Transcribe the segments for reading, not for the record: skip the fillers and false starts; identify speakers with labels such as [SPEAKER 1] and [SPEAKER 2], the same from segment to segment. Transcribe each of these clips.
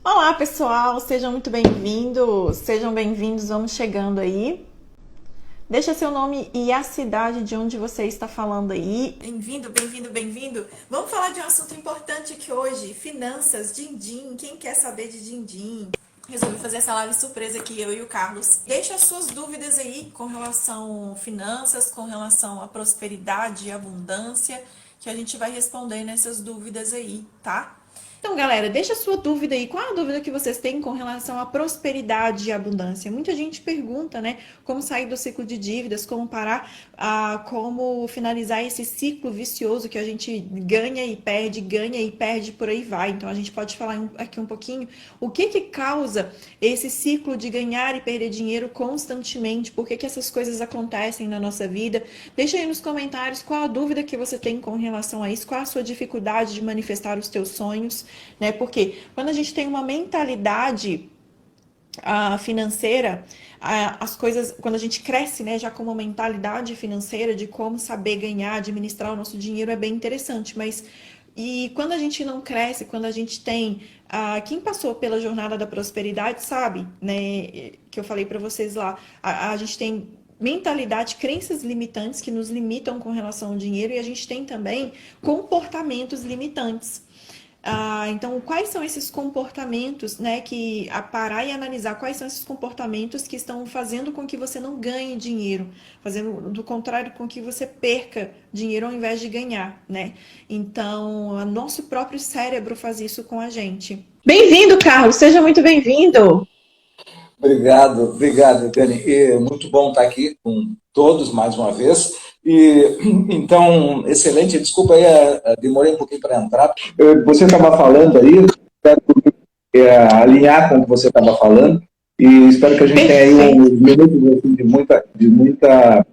[SPEAKER 1] Olá, pessoal, sejam muito bem-vindos, vamos chegando aí. Deixa seu nome e a cidade de onde você está falando aí. Bem-vindo, bem-vindo, bem-vindo. Vamos falar de um assunto importante aqui hoje, finanças, din-din. Quem quer saber de din-din? Resolvi fazer essa live surpresa aqui, eu e o Carlos. Deixa as suas dúvidas aí com relação a finanças, com relação à prosperidade e abundância, que a gente vai responder nessas dúvidas aí, tá? Então, galera, deixa a sua dúvida aí. Qual a dúvida que vocês têm com relação à prosperidade e abundância? Muita gente pergunta, né? Como sair do ciclo de dívidas, como parar, como finalizar esse ciclo vicioso que a gente ganha e perde, por aí vai. Então, a gente pode falar aqui um pouquinho o que causa esse ciclo de ganhar e perder dinheiro constantemente, por que essas coisas acontecem na nossa vida. Deixa aí nos comentários qual a dúvida que você tem com relação a isso, qual a sua dificuldade de manifestar os teus sonhos, né? Porque quando a gente tem uma mentalidade financeira, as coisas, quando a gente cresce, né, já com uma mentalidade financeira de como saber ganhar, administrar o nosso dinheiro, é bem interessante, mas e quando a gente não cresce, quando a gente tem quem passou pela jornada da prosperidade sabe, né, que eu falei para vocês lá, a gente tem mentalidade, crenças limitantes que nos limitam com relação ao dinheiro, e a gente tem também comportamentos limitantes. Então, quais são esses comportamentos, né, parar e analisar quais são esses comportamentos que estão fazendo com que você não ganhe dinheiro, fazendo do contrário com que você perca dinheiro ao invés de ganhar, né? Então, o nosso próprio cérebro faz isso com a gente. Bem-vindo, Carlos, seja muito bem-vindo.
[SPEAKER 2] Obrigado, Dani. É muito bom estar aqui com todos mais uma vez. E então, excelente. Desculpa aí, demorei um pouquinho para entrar. Você estava falando aí, espero alinhar com o que você estava falando, e espero que a gente tenha aí uns minutos assim, de muita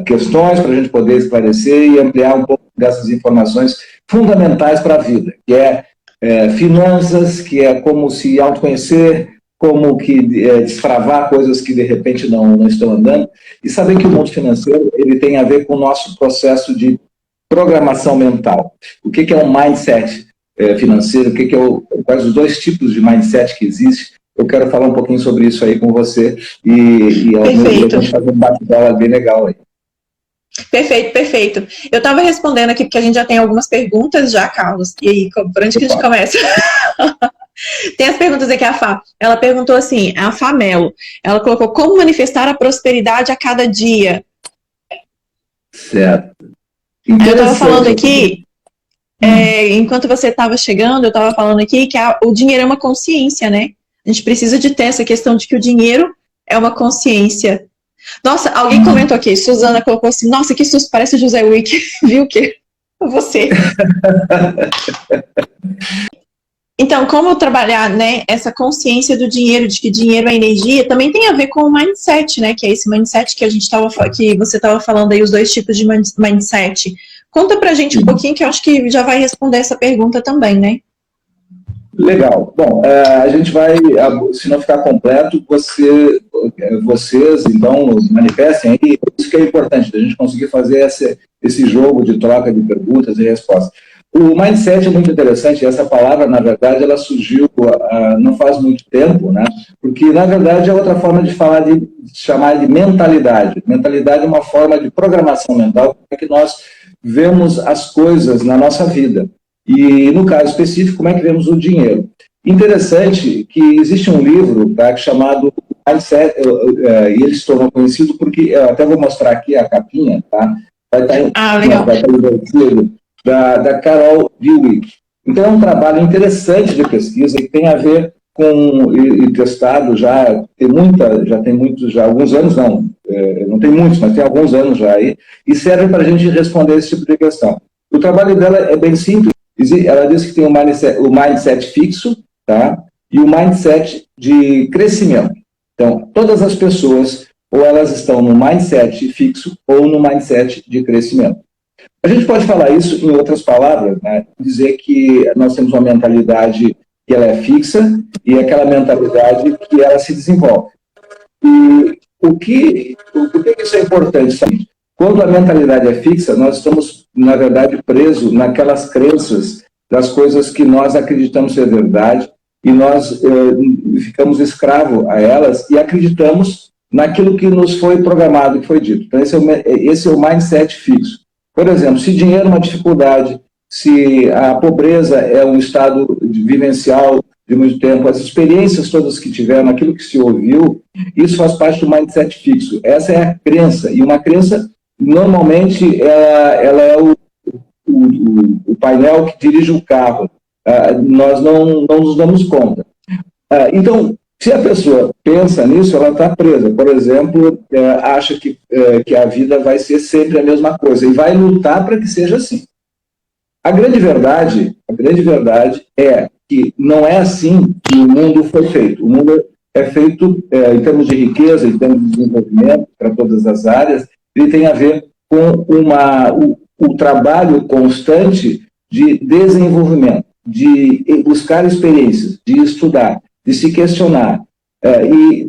[SPEAKER 2] questões para a gente poder esclarecer e ampliar um pouco dessas informações fundamentais para a vida, que é finanças, que é como se autoconhecer, como que destravar coisas que de repente não estão andando, e saber que o mundo financeiro ele tem a ver com o nosso processo de programação mental. O que é um mindset financeiro, quais os dois tipos de mindset que existe. Eu quero falar um pouquinho sobre isso aí com você, e ao mesmo tempo fazer um bate-bola bem legal aí.
[SPEAKER 1] Perfeito. Eu estava respondendo aqui, porque a gente já tem algumas perguntas já, Carlos. E aí, por onde que a gente começa? Tem as perguntas aqui, a Fá. Ela perguntou assim, a Fá Melo. Ela colocou, como manifestar a prosperidade a cada dia?
[SPEAKER 2] Certo.
[SPEAKER 1] Eu estava falando aqui, enquanto você estava chegando, eu estava falando aqui que o dinheiro é uma consciência, né? A gente precisa de ter essa questão de que o dinheiro é uma consciência. Nossa, alguém comentou aqui, Suzana colocou assim, nossa, que susto, parece o José Wick. Viu o quê? Você. Então, como trabalhar, né, essa consciência do dinheiro, de que dinheiro é energia, também tem a ver com o mindset, né, que é esse mindset que que você estava falando aí, os dois tipos de mindset. Conta pra gente um pouquinho, que eu acho que já vai responder essa pergunta também, né?
[SPEAKER 2] Legal. Bom, a gente vai, se não ficar completo, vocês, então, manifestem aí. Isso que é importante, a gente conseguir fazer esse jogo de troca de perguntas e respostas. O mindset é muito interessante, essa palavra, na verdade, ela surgiu não faz muito tempo, né? Porque, na verdade, é outra forma de falar, de chamar de mentalidade. Mentalidade é uma forma de programação mental para que nós vemos as coisas na nossa vida. E, no caso específico, como é que vemos o dinheiro? Interessante que existe um livro, tá, chamado Mindset, e ele se tornou conhecido porque, eu até vou mostrar aqui a capinha, tá?
[SPEAKER 1] Legal.
[SPEAKER 2] Vai estar divertido, da Carol Dweck. Então, é um trabalho interessante de pesquisa que tem a ver com, e testado já tem alguns anos, não tem muitos, mas tem alguns anos já aí, e serve para a gente responder esse tipo de questão. O trabalho dela é bem simples. Ela diz que tem o mindset fixo, tá? E o mindset de crescimento. Então, todas as pessoas, ou elas estão no mindset fixo, ou no mindset de crescimento. A gente pode falar isso em outras palavras, né? Dizer que nós temos uma mentalidade que ela é fixa, e aquela mentalidade que ela se desenvolve. E por que isso é importante? Quando a mentalidade é fixa, nós estamos, na verdade, presos naquelas crenças das coisas que nós acreditamos ser verdade, e nós ficamos escravos a elas e acreditamos naquilo que nos foi programado, que foi dito. Então, esse é o mindset fixo. Por exemplo, se dinheiro é uma dificuldade, se a pobreza é um estado vivencial de muito tempo, as experiências todas que tiveram, aquilo que se ouviu, isso faz parte do mindset fixo. Essa é a crença, e uma crença, normalmente, ela é o painel que dirige o carro. Nós não nos damos conta. Então, se a pessoa pensa nisso, ela está presa. Por exemplo, acha que a vida vai ser sempre a mesma coisa, e vai lutar para que seja assim. A grande verdade é que não é assim que o mundo foi feito. O mundo é feito, em termos de riqueza, em termos de desenvolvimento, para todas as áreas, ele tem a ver com o trabalho constante de desenvolvimento, de buscar experiências, de estudar, de se questionar,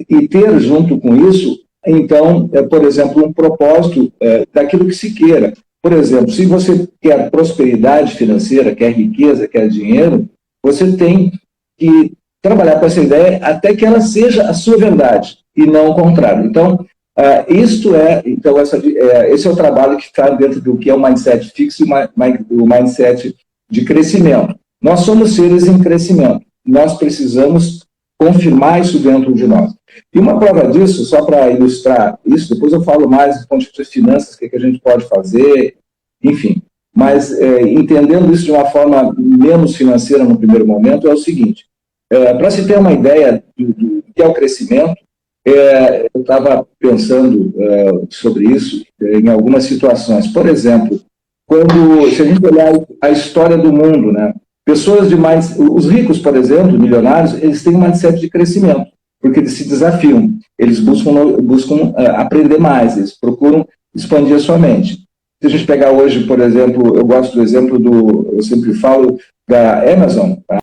[SPEAKER 2] e ter junto com isso, então, por exemplo, um propósito daquilo que se queira. Por exemplo, se você quer prosperidade financeira, quer riqueza, quer dinheiro, você tem que trabalhar com essa ideia até que ela seja a sua verdade, e não o contrário. Então, esse é o trabalho que está dentro do que é o mindset fixo e o mindset de crescimento. Nós somos seres em crescimento. Nós precisamos confirmar isso dentro de nós. E uma prova disso, só para ilustrar isso, depois eu falo mais do ponto de vista de finanças, o que a gente pode fazer, enfim. Mas entendendo isso de uma forma menos financeira no primeiro momento, é o seguinte, para se ter uma ideia do que é o crescimento, eu estava pensando sobre isso em algumas situações. Por exemplo, se a gente olhar a história do mundo, né, pessoas os ricos, por exemplo, milionários, eles têm um mindset de crescimento, porque eles se desafiam, eles buscam aprender mais, eles procuram expandir a sua mente. Se a gente pegar hoje, por exemplo, eu gosto do exemplo eu sempre falo da Amazon, tá?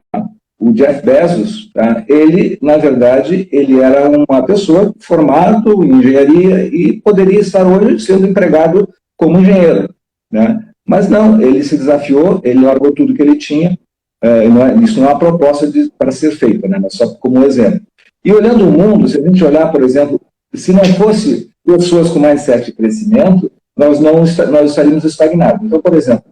[SPEAKER 2] O Jeff Bezos, tá? Ele, na verdade, ele era uma pessoa formada em engenharia e poderia estar hoje sendo empregado como engenheiro, né? Mas não, ele se desafiou, ele largou tudo que ele tinha. Isso não é uma proposta para ser feita, né? Mas só como um exemplo. E olhando o mundo, se a gente olhar, por exemplo, se não fosse pessoas com mindset de crescimento, nós estaríamos estagnados. Então, por exemplo,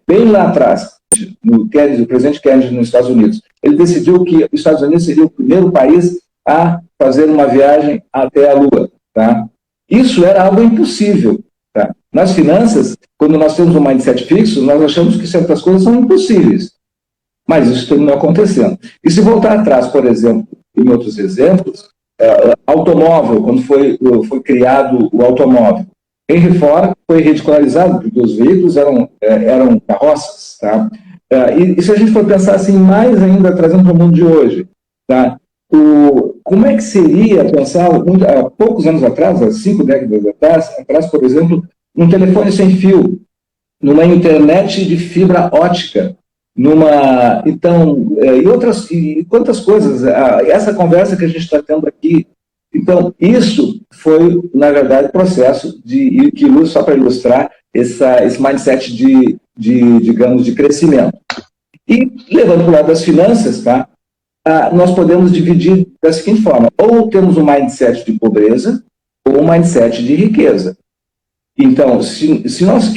[SPEAKER 2] bem lá atrás, o presidente Kennedy nos Estados Unidos, ele decidiu que os Estados Unidos seria o primeiro país a fazer uma viagem até a Lua. Tá? Isso era algo impossível. Tá? Nas finanças, quando nós temos um mindset fixo, nós achamos que certas coisas são impossíveis. Mas isso terminou acontecendo. E se voltar atrás, por exemplo, em outros exemplos, automóvel, quando foi criado o automóvel, Henry Ford foi ridicularizado porque os veículos eram carroças. Tá? E se a gente for pensar assim, mais ainda, trazendo para o mundo de hoje, tá? Como é que seria pensar, há poucos anos atrás, há 5 décadas atrás, por exemplo, um telefone sem fio, numa internet de fibra ótica, e quantas coisas, essa conversa que a gente está tendo aqui. Então, isso foi, na verdade, processo só para ilustrar esse mindset digamos, de crescimento. E, levando para o lado das finanças, tá? Nós podemos dividir da seguinte forma: ou temos um mindset de pobreza, ou um mindset de riqueza. Então, se nós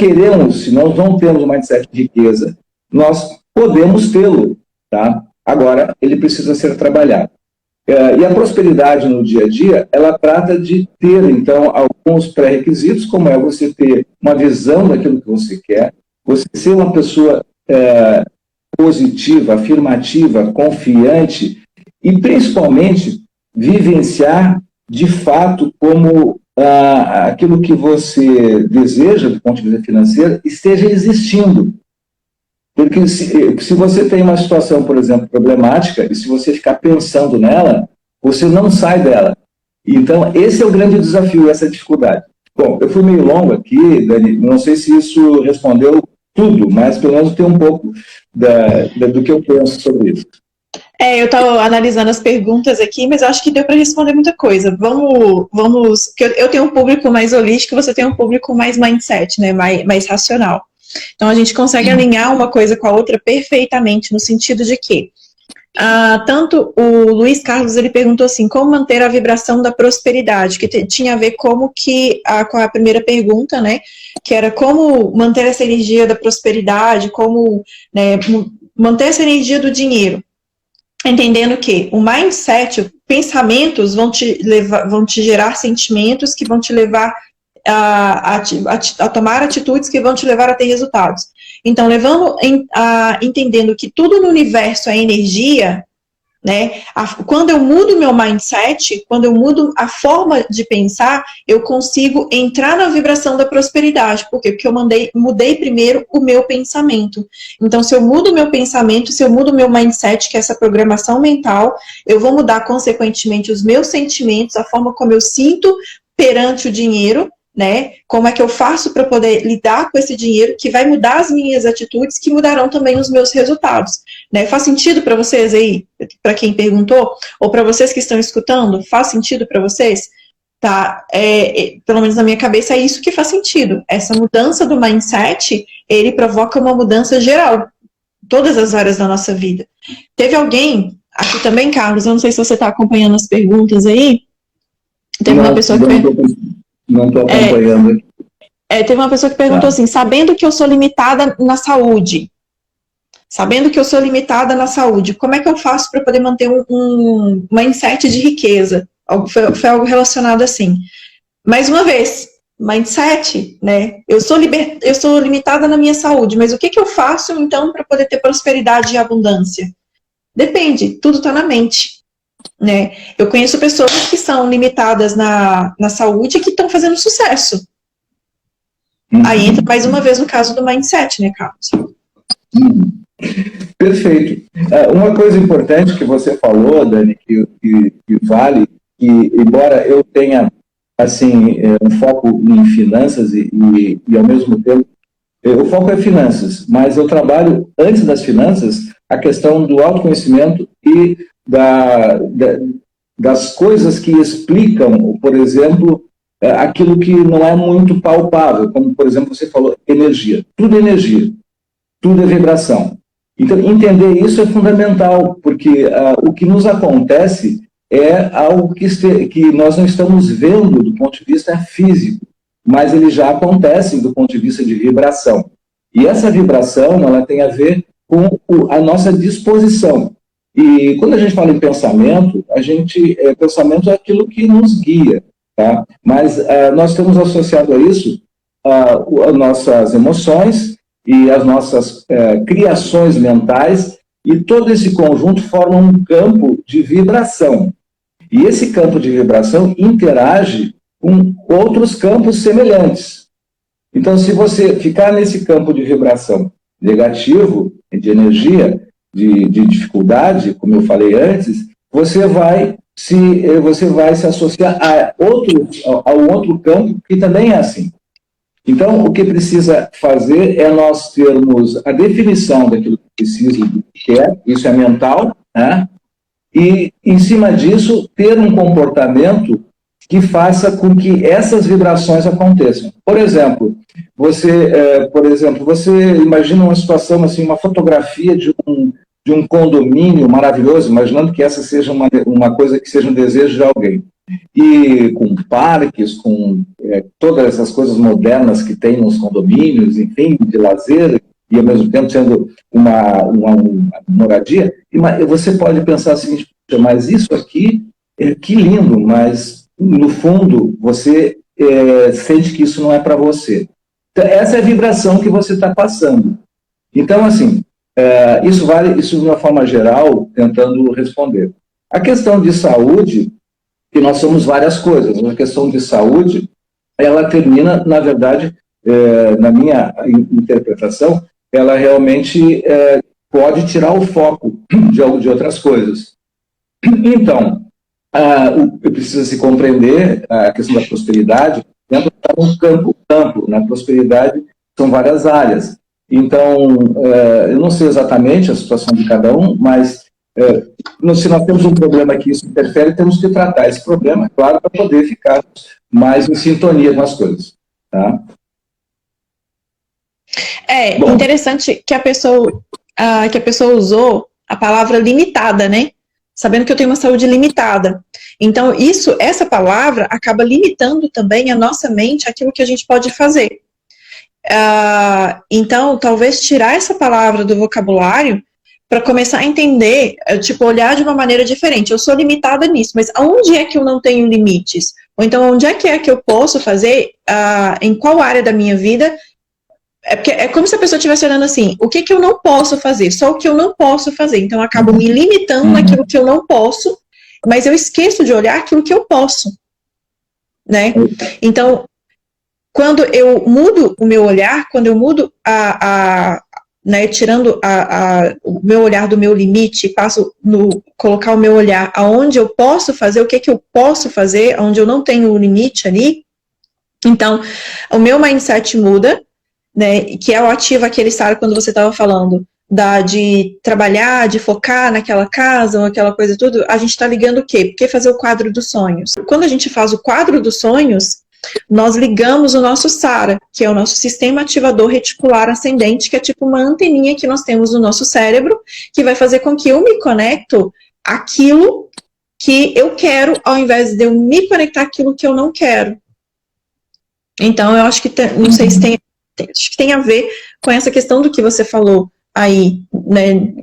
[SPEAKER 2] não temos um mindset de riqueza, nós podemos tê-lo, tá? Agora, ele precisa ser trabalhado. E a prosperidade no dia a dia, ela trata de ter, então, alguns pré-requisitos, como é você ter uma visão daquilo que você quer, você ser uma pessoa positiva, afirmativa, confiante, e principalmente vivenciar de fato como aquilo que você deseja do ponto de vista financeiro esteja existindo. Porque se você tem uma situação, por exemplo, problemática, e se você ficar pensando nela, você não sai dela. Então, esse é o grande desafio, essa dificuldade. Bom, eu fui meio longo aqui, Dani, não sei se isso respondeu tudo, mas pelo menos tem um pouco do que eu penso sobre isso.
[SPEAKER 1] Eu estava analisando as perguntas aqui, mas eu acho que deu para responder muita coisa. Vamos, porque eu tenho um público mais holístico, você tem um público mais mindset, né, mais racional. Então, a gente consegue alinhar uma coisa com a outra perfeitamente, no sentido de que Tanto o Luiz Carlos, ele perguntou assim, como manter a vibração da prosperidade, que tinha a ver com a primeira pergunta, né, que era como manter essa energia da prosperidade, como, né, manter essa energia do dinheiro, entendendo que o mindset, pensamentos vão te gerar sentimentos que vão te levar a tomar atitudes que vão te levar a ter resultados. Então, entendendo que tudo no universo é energia, né? Quando eu mudo meu mindset, quando eu mudo a forma de pensar, eu consigo entrar na vibração da prosperidade. Por quê? Porque eu mudei primeiro o meu pensamento. Então, se eu mudo o meu pensamento, se eu mudo o meu mindset, que é essa programação mental, eu vou mudar, consequentemente, os meus sentimentos, a forma como eu sinto perante o dinheiro, né? Como é que eu faço para poder lidar com esse dinheiro, que vai mudar as minhas atitudes, que mudarão também os meus resultados, né? Faz sentido para vocês aí, para quem perguntou, ou para vocês que estão escutando, faz sentido para vocês? Tá? Pelo menos na minha cabeça é isso que faz sentido. Essa mudança do mindset, ele provoca uma mudança geral, em todas as áreas da nossa vida. Teve alguém, aqui também, Carlos, eu não sei se você está acompanhando as perguntas aí, teve uma pessoa que
[SPEAKER 2] não estou acompanhando.
[SPEAKER 1] Teve uma pessoa que perguntou assim, sabendo que eu sou limitada na saúde, como é que eu faço para poder manter um mindset de riqueza? Foi algo relacionado assim. Mais uma vez, mindset, né? Eu sou limitada na minha saúde, mas o que eu faço, então, para poder ter prosperidade e abundância? Depende, tudo está na mente. Né? Eu conheço pessoas que são limitadas na saúde e que estão fazendo sucesso. Aí entra mais uma vez no caso do mindset, né, Carlos?
[SPEAKER 2] Perfeito. Uma coisa importante que você falou, Dani, que vale, que embora eu tenha assim, um foco em finanças e ao mesmo tempo, o foco é finanças, mas eu trabalho antes das finanças a questão do autoconhecimento e das coisas que explicam, por exemplo, aquilo que não é muito palpável, como, por exemplo, você falou, energia. Tudo é energia, tudo é vibração. Então, entender isso é fundamental, porque o que nos acontece é algo que nós não estamos vendo do ponto de vista físico, mas ele já acontece do ponto de vista de vibração. E essa vibração, ela tem a ver com a nossa disposição. E quando a gente fala em pensamento, pensamento é aquilo que nos guia, tá? Mas nós temos associado a isso as nossas emoções e as nossas criações mentais, e todo esse conjunto forma um campo de vibração. E esse campo de vibração interage com outros campos semelhantes. Então, se você ficar nesse campo de vibração negativo, de energia, de dificuldade, como eu falei antes, você vai se associar a um outro campo que também é assim. Então, o que precisa fazer é nós termos a definição daquilo que precisa e do que quer, isso é mental, né? E, em cima disso, ter um comportamento que faça com que essas vibrações aconteçam. Por exemplo, você imagina uma situação assim, uma fotografia de um condomínio maravilhoso, imaginando que essa seja uma coisa que seja um desejo de alguém. E com parques, com todas essas coisas modernas que tem nos condomínios, enfim, de lazer, e ao mesmo tempo sendo uma moradia, e você pode pensar o seguinte, mas isso aqui, que lindo, mas no fundo você sente que isso não é para você. Então, essa é a vibração que você está passando. Então, assim, isso de uma forma geral, tentando responder. A questão de saúde, que nós somos várias coisas. A questão de saúde, ela termina, na verdade, na minha interpretação, ela realmente pode tirar o foco de outras coisas. Então, precisa se compreender a questão da prosperidade dentro de um campo amplo. Na prosperidade são várias áreas. Então, eu não sei exatamente a situação de cada um, mas se nós temos um problema que isso interfere, temos que tratar esse problema, claro, para poder ficar mais em sintonia com as coisas. Tá?
[SPEAKER 1] Interessante que a pessoa usou a palavra limitada, né? Sabendo que eu tenho uma saúde limitada. Então, essa palavra acaba limitando também a nossa mente, aquilo que a gente pode fazer. Então, talvez tirar essa palavra do vocabulário para começar a entender, tipo, olhar de uma maneira diferente. Eu sou limitada nisso, mas aonde é que eu não tenho limites? Ou então, onde é que eu posso fazer, em qual área da minha vida? Porque é como se a pessoa estivesse olhando assim, o que eu não posso fazer? Só o que eu não posso fazer. Então, eu acabo me limitando naquilo que eu não posso, mas eu esqueço de olhar aquilo que eu posso, né? Então, quando eu mudo o meu olhar, quando eu mudo né, tirando o meu olhar do meu limite, passo colocar o meu olhar aonde eu posso fazer, o que eu posso fazer, onde eu não tenho o limite ali, então, o meu mindset muda, né, que é o ativo aquele, Sara, quando você estava falando, de trabalhar, de focar naquela casa, ou aquela coisa tudo, a gente está ligando o quê? Porque fazer o quadro dos sonhos. Quando a gente faz o quadro dos sonhos, nós ligamos o nosso SARA, que é o nosso sistema ativador reticular ascendente, que é tipo uma anteninha que nós temos no nosso cérebro, que vai fazer com que eu me conecto àquilo que eu quero, ao invés de eu me conectar àquilo que eu não quero. Então, eu acho que, não sei se acho que tem a ver com essa questão do que você falou aí, né?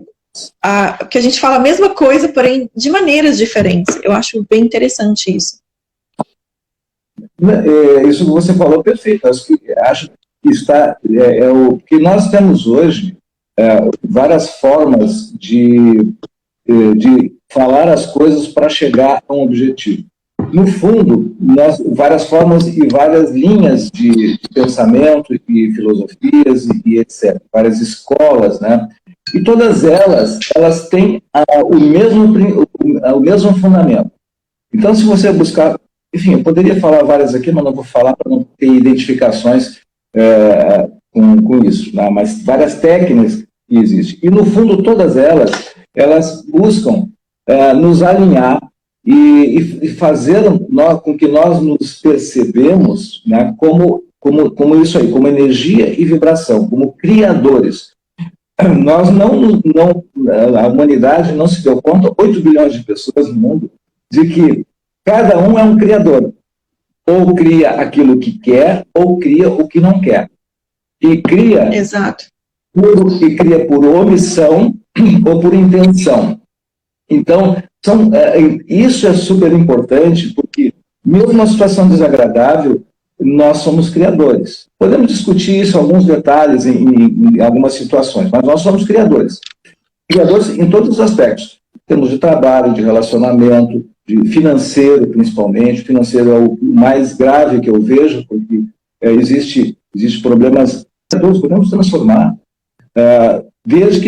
[SPEAKER 1] Que a gente fala a mesma coisa, porém de maneiras diferentes. Eu acho bem interessante isso.
[SPEAKER 2] Isso que você falou, perfeito. Acho que está o que nós temos hoje, várias formas de falar as coisas para chegar a um objetivo. No fundo, várias formas e várias linhas de pensamento e filosofias e etc. Várias escolas, né? E todas elas têm o mesmo fundamento. Então, se você buscar... Enfim, eu poderia falar várias aqui, mas não vou falar para não ter identificações com isso, né? Mas várias técnicas que existem. E, no fundo, todas elas buscam nos alinhar e fazer com que nós nos percebemos, né, como isso aí, como energia e vibração, como criadores. Nós a humanidade não se deu conta, 8 bilhões de pessoas no mundo, de que cada um é um criador. Ou cria aquilo que quer, ou cria o que não quer. E cria,
[SPEAKER 1] exato,
[SPEAKER 2] e cria por omissão ou por intenção. Então, isso é super importante, porque mesmo uma situação desagradável, nós somos criadores. Podemos discutir isso, alguns detalhes em algumas situações, mas nós somos criadores. Criadores em todos os aspectos. Temos de trabalho, de relacionamento, de financeiro, principalmente. Financeiro é o mais grave que eu vejo, porque existe problemas que todos podemos transformar. Desde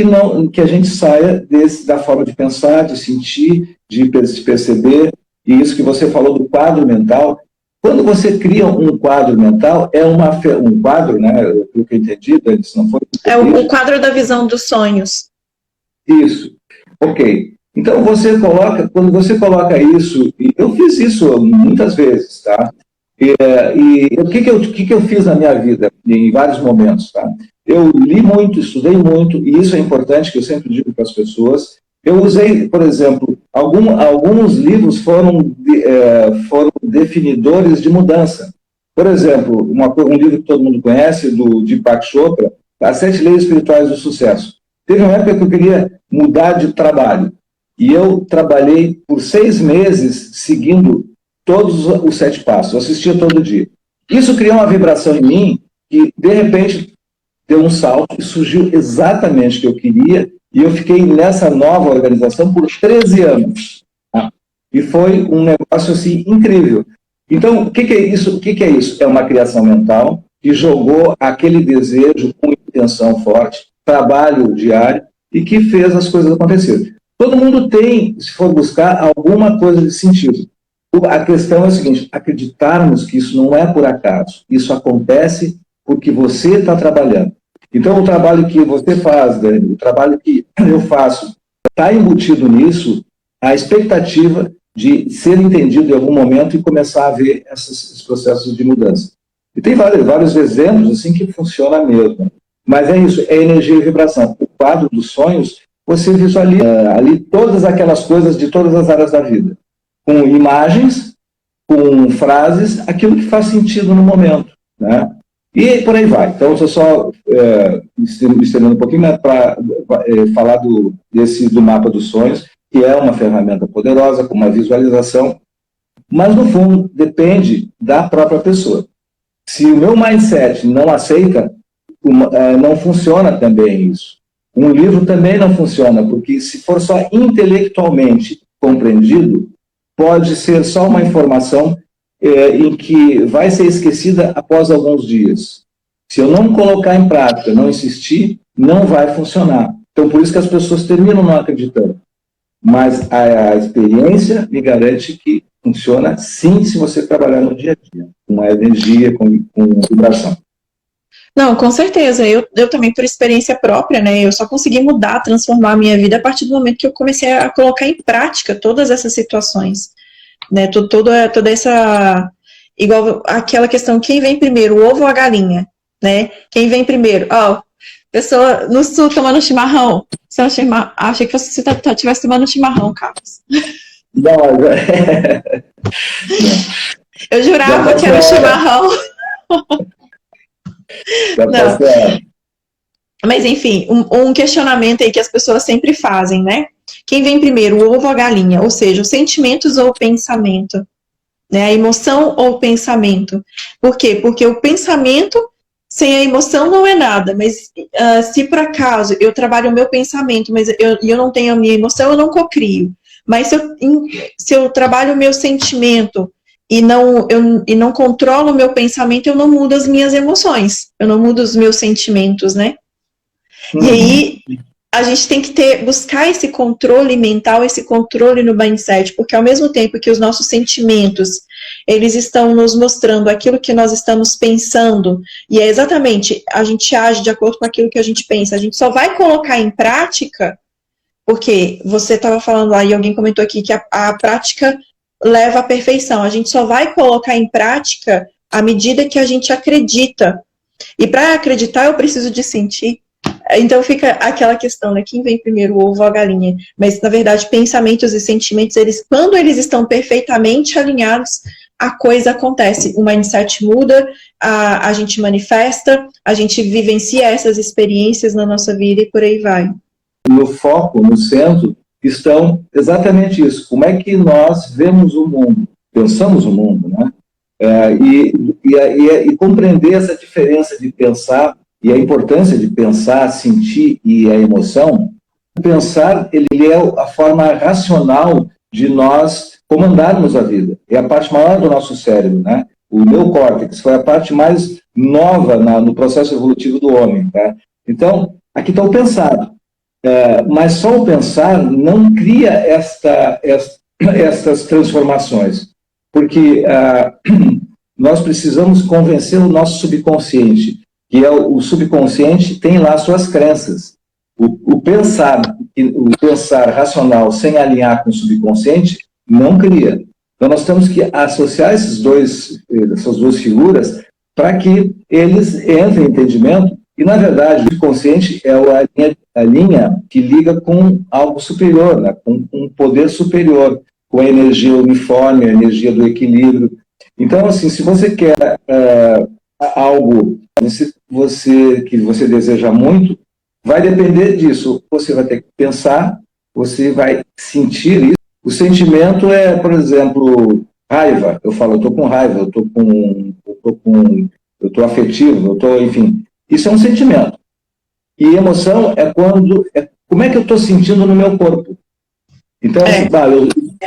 [SPEAKER 2] que a gente saia da forma de pensar, de sentir, de perceber, e isso que você falou do quadro mental. Quando você cria um quadro mental, um quadro, né, pelo que eu entendi, se não foi...
[SPEAKER 1] o quadro da visão dos sonhos.
[SPEAKER 2] Isso, ok. Então, quando você coloca isso, e eu fiz isso muitas vezes, tá? E o que eu fiz na minha vida, em vários momentos, tá? Eu li muito, estudei muito, e isso é importante, que eu sempre digo para as pessoas. Eu usei, por exemplo, alguns livros foram definidores de mudança. Por exemplo, um livro que todo mundo conhece, do Deepak Chopra, As 7 Leis Espirituais do Sucesso. Teve uma época que eu queria mudar de trabalho, e eu trabalhei por 6 meses seguindo todos os 7 passos, eu assistia todo dia. Isso criou uma vibração em mim, que, de repente, deu um salto e surgiu exatamente o que eu queria, e eu fiquei nessa nova organização por 13 anos. Tá? E foi um negócio assim incrível. Então, o que é isso? O que é isso? É uma criação mental que jogou aquele desejo com intenção forte, trabalho diário, e que fez as coisas acontecerem. Todo mundo tem, se for buscar, alguma coisa de sentido. A questão é a seguinte: acreditarmos que isso não é por acaso, isso acontece porque você está trabalhando. Então, o trabalho que você faz, Dani, o trabalho que eu faço, está embutido nisso a expectativa de ser entendido em algum momento e começar a ver esses processos de mudança. E tem vários exemplos assim que funciona mesmo. Mas é isso, é energia e vibração. O quadro dos sonhos você visualiza ali todas aquelas coisas de todas as áreas da vida, com imagens, com frases, aquilo que faz sentido no momento, né? E por aí vai. Então, estou só estendendo um pouquinho para falar do mapa dos sonhos, que é uma ferramenta poderosa, com uma visualização, mas, no fundo, depende da própria pessoa. Se o meu mindset não aceita, não funciona também isso. Um livro também não funciona, porque se for só intelectualmente compreendido, pode ser só uma informação em que vai ser esquecida após alguns dias. Se eu não colocar em prática, não insistir, não vai funcionar. Então, por isso que as pessoas terminam não acreditando. Mas a experiência me garante que funciona sim, se você trabalhar no dia a dia, com a energia, com vibração.
[SPEAKER 1] Não, com certeza. Eu também, por experiência própria, né? Eu só consegui mudar, transformar a minha vida a partir do momento que eu comecei a colocar em prática todas essas situações, né? Toda essa... Igual aquela questão, quem vem primeiro, o ovo ou a galinha, né? Quem vem primeiro? Pessoa no sul tomando chimarrão. Achei que você estivesse tomando chimarrão, Carlos.
[SPEAKER 2] Não,
[SPEAKER 1] eu jurava que era o chimarrão. Não. Mas enfim, um questionamento aí que as pessoas sempre fazem, né? Quem vem primeiro, o ovo ou a galinha? Ou seja, os sentimentos ou o pensamento? Né? A emoção ou o pensamento? Por quê? Porque o pensamento sem a emoção não é nada, mas se por acaso eu trabalho o meu pensamento, mas eu não tenho a minha emoção, eu não cocrio. Mas se eu trabalho o meu sentimento e não controlo o meu pensamento, eu não mudo as minhas emoções, eu não mudo os meus sentimentos, né? E aí a gente tem que buscar esse controle mental, esse controle no mindset, porque ao mesmo tempo que os nossos sentimentos, eles estão nos mostrando aquilo que nós estamos pensando, e é exatamente, a gente age de acordo com aquilo que a gente pensa, a gente só vai colocar em prática, porque você estava falando lá, e alguém comentou aqui, que a prática leva à perfeição, a gente só vai colocar em prática à medida que a gente acredita, e para acreditar eu preciso de sentir. Então fica aquela questão, né? Quem vem primeiro, o ovo ou a galinha? Mas, na verdade, pensamentos e sentimentos, quando eles estão perfeitamente alinhados, a coisa acontece. O mindset muda, a gente manifesta, a gente vivencia essas experiências na nossa vida e por aí vai.
[SPEAKER 2] No foco, no centro, estão exatamente isso. Como é que nós vemos o mundo? Pensamos o mundo, né? E compreender essa diferença de pensar e a importância de pensar, sentir e a emoção. Pensar, ele é a forma racional de nós comandarmos a vida. É a parte maior do nosso cérebro, né? O neocórtex foi a parte mais nova no processo evolutivo do homem, tá? Então, aqui está o pensar. Mas só o pensar não cria estas transformações, porque nós precisamos convencer o nosso subconsciente, que o subconsciente tem lá suas crenças. O pensar racional sem alinhar com o subconsciente não cria. Então nós temos que associar essas duas figuras para que eles entrem em entendimento. E, na verdade, o subconsciente é a linha que liga com algo superior, né? Com um poder superior, com a energia uniforme, a energia do equilíbrio. Então, assim, se você quer algo que você deseja muito, vai depender disso. Você vai ter que pensar, você vai sentir isso. O sentimento é, por exemplo, raiva. Eu falo, eu estou com raiva, eu estou afetivo, enfim. Isso é um sentimento. E emoção é como é que eu estou sentindo no meu corpo. Então,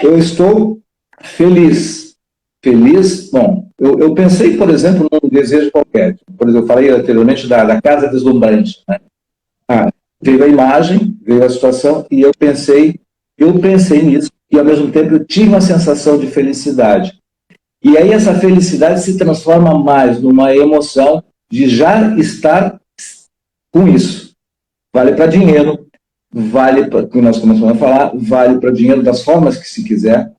[SPEAKER 2] eu estou feliz. Feliz, bom, eu pensei, por exemplo, num desejo qualquer. Por exemplo, eu falei anteriormente da casa deslumbrante, né? Veio a imagem, veio a situação, e eu pensei nisso, e ao mesmo tempo eu tive uma sensação de felicidade. E aí essa felicidade se transforma mais numa emoção de já estar com isso. Vale para dinheiro, vale para, como nós começamos a falar, vale para dinheiro das formas que se quiser.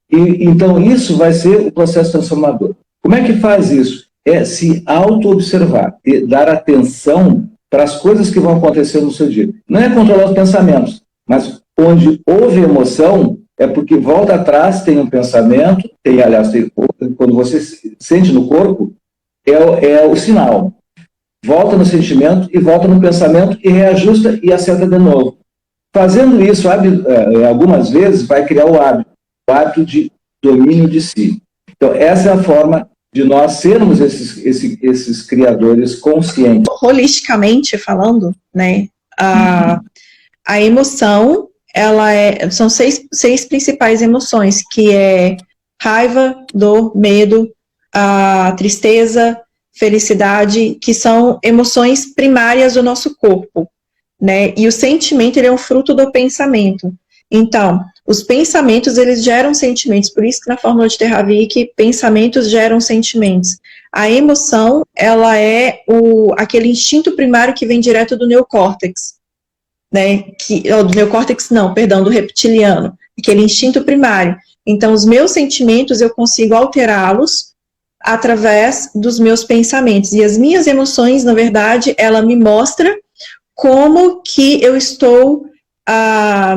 [SPEAKER 2] E então isso vai ser o processo transformador. Como é que faz isso? É se auto-observar, dar atenção para as coisas que vão acontecer no seu dia. Não é controlar os pensamentos, mas onde houve emoção, é porque volta atrás, tem um pensamento, quando você sente no corpo, é o sinal. Volta no sentimento e volta no pensamento e reajusta e acerta de novo. Fazendo isso algumas vezes, vai criar o hábito de domínio de si. Então, essa é a forma de nós sermos esses criadores conscientes.
[SPEAKER 1] Holisticamente falando, né, a emoção, são seis principais emoções, que é raiva, dor, medo, a tristeza, felicidade, que são emoções primárias do nosso corpo, né? E o sentimento, ele é um fruto do pensamento. Então, os pensamentos, eles geram sentimentos, por isso que na fórmula de Terravik, pensamentos geram sentimentos. A emoção, ela é aquele instinto primário que vem direto do neocórtex, né? Do neocórtex não, perdão, do reptiliano, aquele instinto primário. Então, os meus sentimentos, eu consigo alterá-los através dos meus pensamentos. E as minhas emoções, na verdade, ela me mostra como que eu estou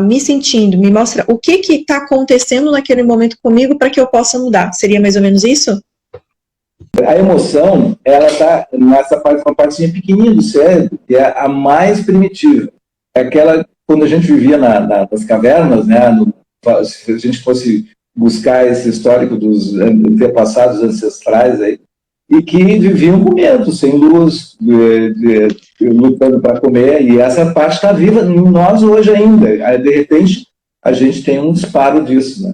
[SPEAKER 1] me sentindo, me mostra o que está acontecendo naquele momento comigo para que eu possa mudar. Seria mais ou menos isso?
[SPEAKER 2] A emoção, ela está nessa parte, uma partezinha pequenininha do cérebro, que é a mais primitiva. É aquela, quando a gente vivia nas cavernas, né, se a gente fosse buscar esse histórico dos antepassados ancestrais aí, e que viviam com medo, sem luz, lutando para comer, e essa parte está viva em nós hoje ainda. Aí, de repente, a gente tem um disparo disso, né?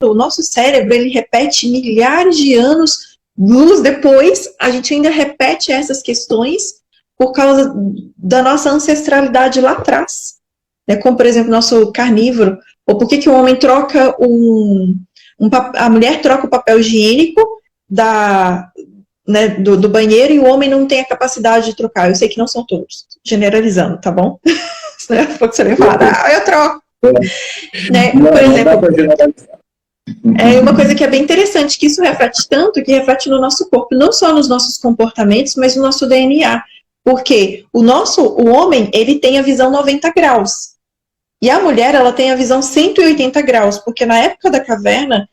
[SPEAKER 1] O nosso cérebro, ele repete milhares de anos, luz depois, a gente ainda repete essas questões por causa da nossa ancestralidade lá atrás, né? Como, por exemplo, nosso carnívoro, ou por que o homem troca a mulher troca o papel higiênico do banheiro e o homem não tem a capacidade de trocar. Eu sei que não são todos, generalizando, tá bom? Você vai falar, eu troco. Né? Por exemplo, é uma coisa que é bem interessante, que isso reflete tanto, que reflete no nosso corpo, não só nos nossos comportamentos, mas no nosso DNA. Porque o homem, ele tem a visão 90 graus. E a mulher, ela tem a visão 180 graus, porque na época da caverna,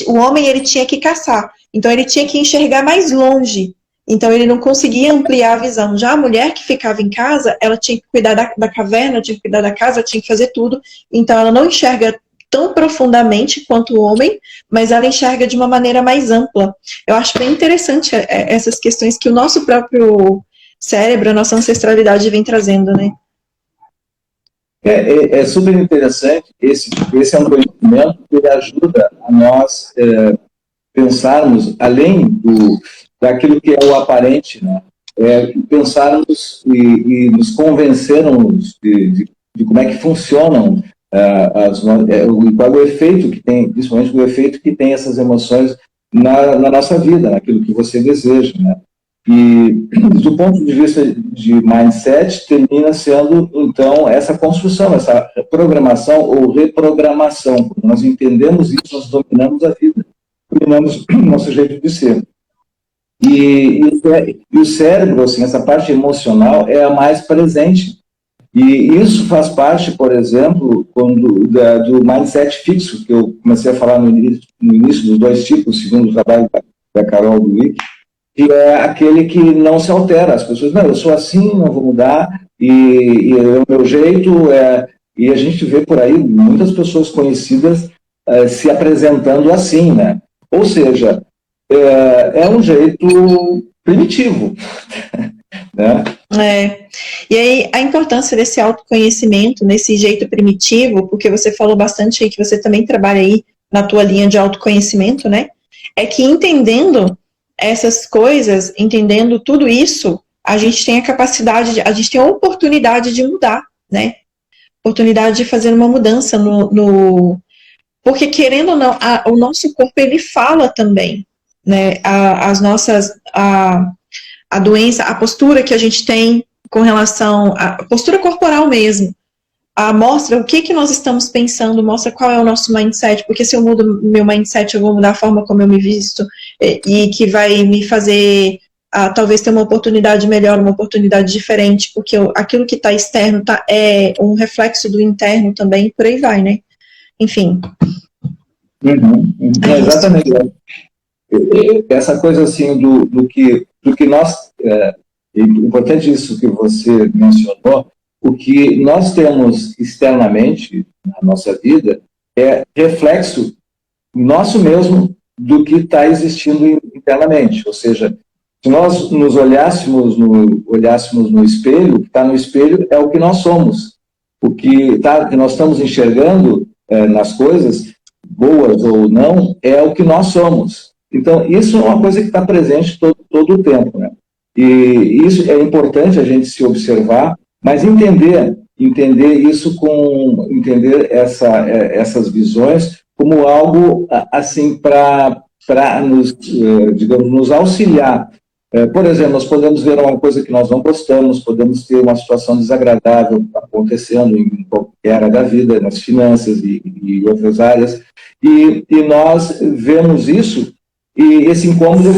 [SPEAKER 1] o homem, ele tinha que caçar. Então, ele tinha que enxergar mais longe. Então, ele não conseguia ampliar a visão. Já a mulher que ficava em casa, ela tinha que cuidar da caverna, tinha que cuidar da casa, tinha que fazer tudo. Então, ela não enxerga tão profundamente quanto o homem, mas ela enxerga de uma maneira mais ampla. Eu acho bem interessante essas questões que o nosso próprio cérebro, a nossa ancestralidade vem trazendo, né?
[SPEAKER 2] É super interessante, esse é um conhecimento que ajuda a nós pensarmos além daquilo que é o aparente, né? Pensarmos e nos convencermos de como é que funcionam, qual é o efeito que tem, principalmente o efeito que tem essas emoções na nossa vida, naquilo que você deseja, né? E, do ponto de vista de mindset, termina sendo, então, essa construção, essa programação ou reprogramação. Quando nós entendemos isso, nós dominamos a vida, dominamos o nosso jeito de ser. E o cérebro, assim, essa parte emocional, é a mais presente. E isso faz parte, por exemplo, do mindset fixo, que eu comecei a falar no início dos dois tipos, segundo o trabalho da Carol Dweck, que é aquele que não se altera. As pessoas, não, eu sou assim, não vou mudar, e é o meu jeito. E a gente vê por aí muitas pessoas conhecidas se apresentando assim, né? Ou seja, é um jeito primitivo, né?
[SPEAKER 1] E aí a importância desse autoconhecimento, nesse jeito primitivo, porque você falou bastante aí que você também trabalha aí na tua linha de autoconhecimento, né? É que entendendo essas coisas, entendendo tudo isso, a gente tem a capacidade, a gente tem a oportunidade de mudar, né? Oportunidade de fazer uma mudança porque, querendo ou não, o nosso corpo, ele fala também, né? A doença, a postura que a gente tem com relação à postura corporal mesmo, mostra o que nós estamos pensando, mostra qual é o nosso mindset, porque se eu mudo meu mindset, eu vou mudar a forma como eu me visto, e que vai me fazer a talvez ter uma oportunidade melhor, uma oportunidade diferente, porque aquilo que está externo é um reflexo do interno também, por aí vai, né? Enfim.
[SPEAKER 2] Exatamente. Essa coisa assim do que nós... É importante isso que você mencionou, o que nós temos externamente na nossa vida é reflexo nosso mesmo do que está existindo internamente. Ou seja, se nós nos olhássemos no espelho, o que está no espelho é o que nós somos. O que nós estamos enxergando nas coisas, boas ou não, é o que nós somos. Então, isso é uma coisa que está presente todo o tempo, né? E isso é importante a gente se observar, mas entender isso entender essas visões como algo assim para nos, digamos, nos auxiliar. Por exemplo, nós podemos ver uma coisa que nós não gostamos, podemos ter uma situação desagradável acontecendo em qualquer área da vida, nas finanças e outras áreas, e nós vemos isso, e esse incômodo,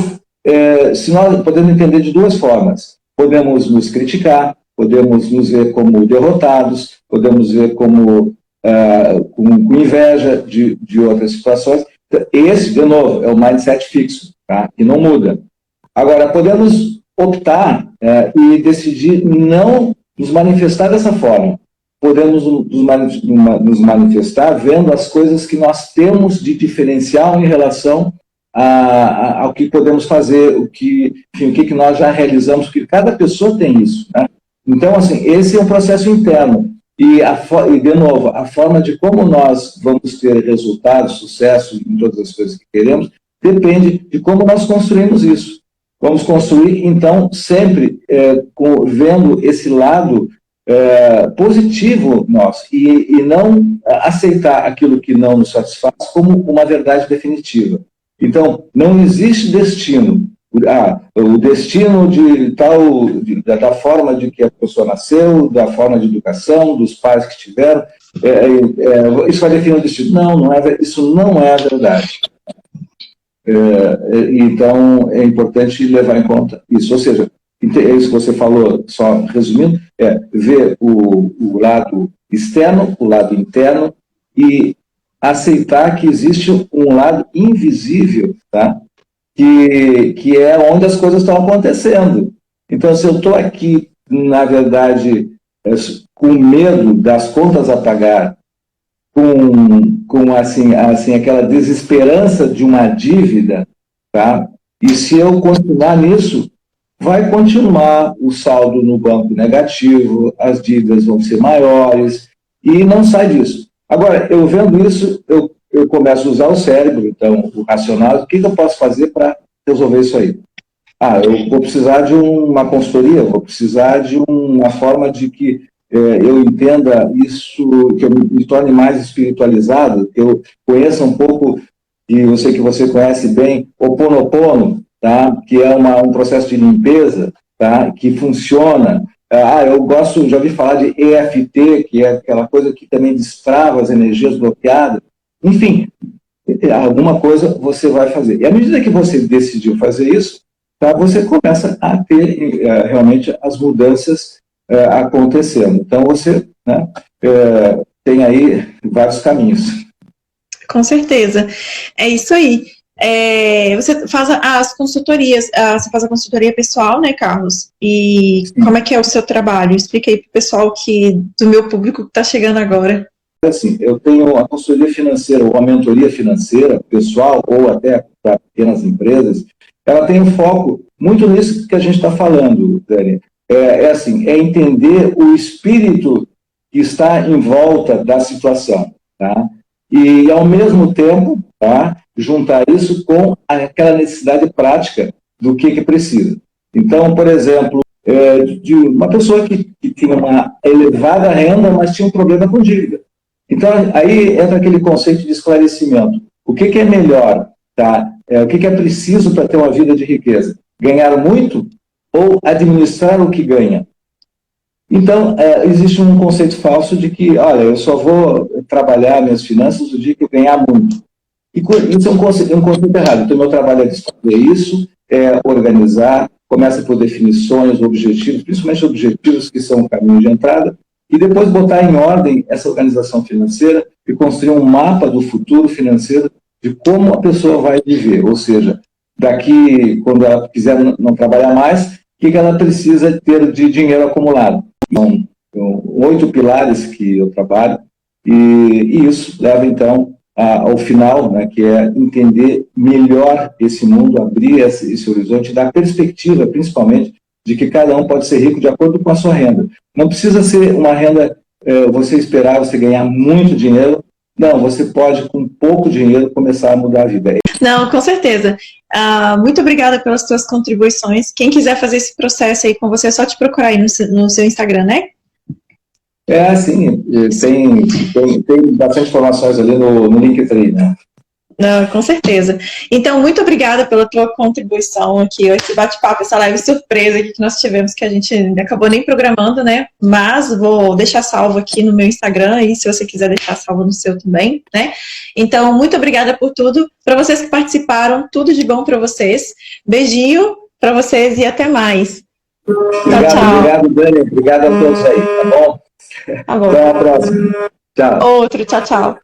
[SPEAKER 2] se nós podemos entender de duas formas. Podemos nos criticar, podemos nos ver como derrotados, podemos ver como com inveja de outras situações. Esse, de novo, é o mindset fixo, tá? Que não muda. Agora, podemos optar e decidir não nos manifestar dessa forma. Podemos nos manifestar vendo as coisas que nós temos de diferencial em relação ao que podemos fazer, o que nós já realizamos, porque cada pessoa tem isso, né? Então, assim, esse é um processo interno. E, de novo, a forma de como nós vamos ter resultados, sucesso em todas as coisas que queremos, depende de como nós construímos isso. Vamos construir, então, sempre vendo esse lado positivo nosso e não aceitar aquilo que não nos satisfaz como uma verdade definitiva. Então, não existe destino. O destino da forma de que a pessoa nasceu, da forma de educação, dos pais que tiveram, isso vai definir o destino. Não isso não é a verdade. Então, é importante levar em conta isso. Ou seja, é isso que você falou, só resumindo, ver o lado externo, o lado interno, e aceitar que existe um lado invisível, tá? Que é onde as coisas estão acontecendo. Então, se eu estou aqui, na verdade, com medo das contas a pagar, com assim, aquela desesperança de uma dívida, tá? E se eu continuar nisso, vai continuar o saldo no banco negativo, as dívidas vão ser maiores, e não sai disso. Agora, eu vendo isso, eu começo a usar o cérebro, então, o racional. O que eu posso fazer para resolver isso aí? Eu vou precisar de uma consultoria, vou precisar de uma forma de que eu entenda isso, que eu me torne mais espiritualizado, que eu conheça um pouco, e eu sei que você conhece bem, Ho'oponopono, tá? Que é um processo de limpeza, tá? Que funciona. Já ouvi falar de EFT, que é aquela coisa que também destrava as energias bloqueadas. Enfim, alguma coisa você vai fazer. E à medida que você decidiu fazer isso, tá, você começa a ter realmente as mudanças acontecendo. Então, você, né, tem aí vários caminhos.
[SPEAKER 1] Com certeza. É isso aí. Você faz as consultorias, você faz a consultoria pessoal, né, Carlos? E como é que é o seu trabalho? Explica aí para o pessoal do meu público que está chegando agora.
[SPEAKER 2] Assim, eu tenho a consultoria financeira, ou a mentoria financeira pessoal, ou até para pequenas empresas, ela tem um foco muito nisso que a gente está falando, Dani. É entender o espírito que está em volta da situação, tá? E, ao mesmo tempo, tá, juntar isso com aquela necessidade prática do que precisa. Então, por exemplo, de uma pessoa que tinha uma elevada renda, mas tinha um problema com dívida. Então, aí entra aquele conceito de esclarecimento. O que é melhor? Tá? O que é preciso para ter uma vida de riqueza? Ganhar muito ou administrar o que ganha? Então, existe um conceito falso de que, olha, eu só vou trabalhar minhas finanças no dia que eu ganhar muito. E isso é um conceito errado. Então, meu trabalho é descobrir isso, organizar, começa por definições, objetivos, principalmente objetivos que são o caminho de entrada, e depois botar em ordem essa organização financeira e construir um mapa do futuro financeiro de como a pessoa vai viver, ou seja, daqui, quando ela quiser não trabalhar mais, o que ela precisa ter de dinheiro acumulado. Então, 8 pilares que eu trabalho, e isso leva, então, ao final, né, que é entender melhor esse mundo, abrir esse horizonte, dar perspectiva, principalmente, de que cada um pode ser rico de acordo com a sua renda. Não precisa ser uma renda, você esperar você ganhar muito dinheiro. Não, você pode, com pouco dinheiro, começar a mudar a vida.
[SPEAKER 1] Não, com certeza. Muito obrigada pelas suas contribuições. Quem quiser fazer esse processo aí com você, é só te procurar aí no seu Instagram, né?
[SPEAKER 2] Sim, tem bastante informações ali no Linktree, né?
[SPEAKER 1] Não, com certeza. Então, muito obrigada pela tua contribuição aqui, esse bate-papo, essa live surpresa aqui que nós tivemos, que a gente acabou nem programando, né? Mas vou deixar salvo aqui no meu Instagram, e se você quiser deixar salvo no seu também, né? Então, muito obrigada por tudo. Para vocês que participaram, tudo de bom para vocês. Beijinho para vocês e até mais.
[SPEAKER 2] Obrigado, tchau. Obrigado, Dani. Obrigado a todos aí, tá bom?
[SPEAKER 1] Tá bom.
[SPEAKER 2] Até a próxima. Tchau.
[SPEAKER 1] Outro, tchau, tchau.